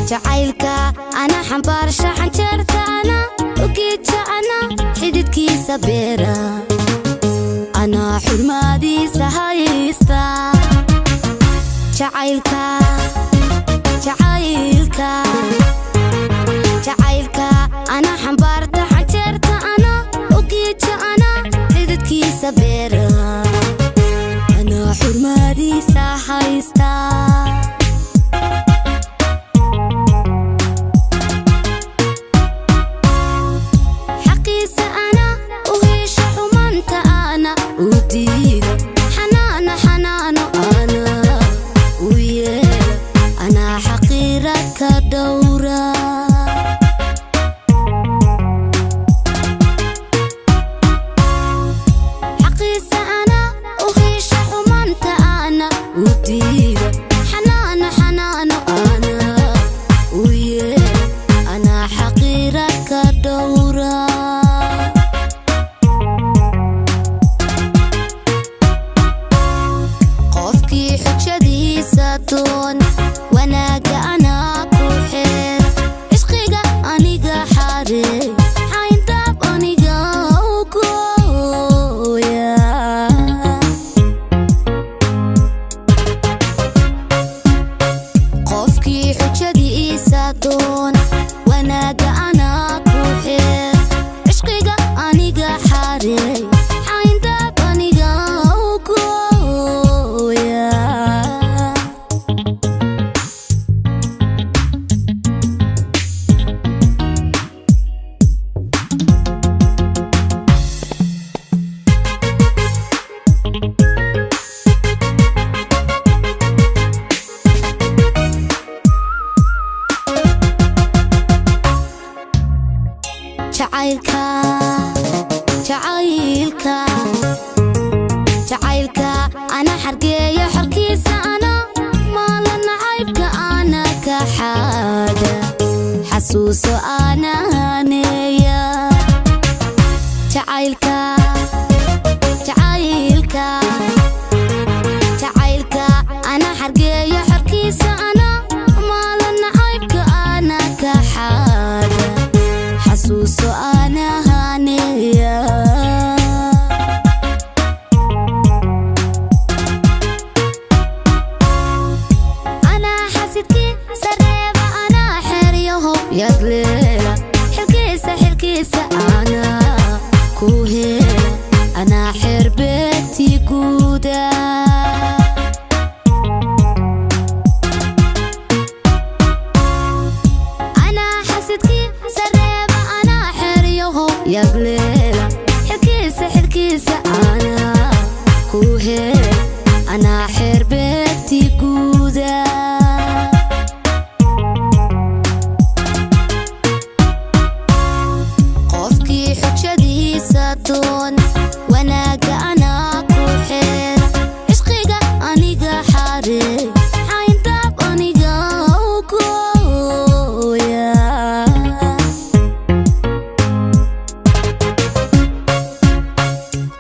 jacaylka ana xambaar shaxan jartaana ugeedka ana xididkiisa beera ana xurmaadiisa haysta jacaylka jacaylka jacaylka ana xambaarta xajarta ana ugeedka ana xididkiisa beera ana xurmaadiisa haysta jacaylka ana xargeeyo xalkiisa ana maalan nacaybka ana ka xaada xasuuso ana haneeya jacaylka jacaylka jacaylka ana xargeeyo xalkiisa ana maalan nacaybka ana ka xaada xasuuso ana haneeya يغليلا حلكيسة أنا كوهيلا أنا حربتي قودا أنا حسدكي سريبة أنا حريهم يغليلا حلكيسة أنا كوهيلا أنا حربتي قودا وناك أنا كوحيل عشقيك أنيقا حاري حين تاب أنيقا وكويا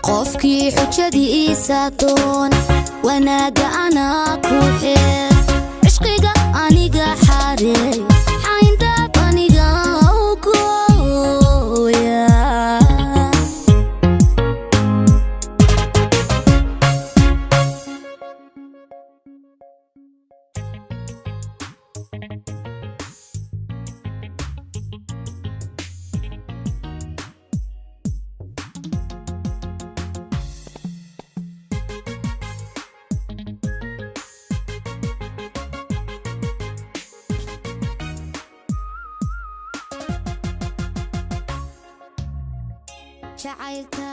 قفكي حجدي إيساتون وناك أنا كوحيل عشقيك أنيقا حاري حين تاب أنيقا وكويا jacaylka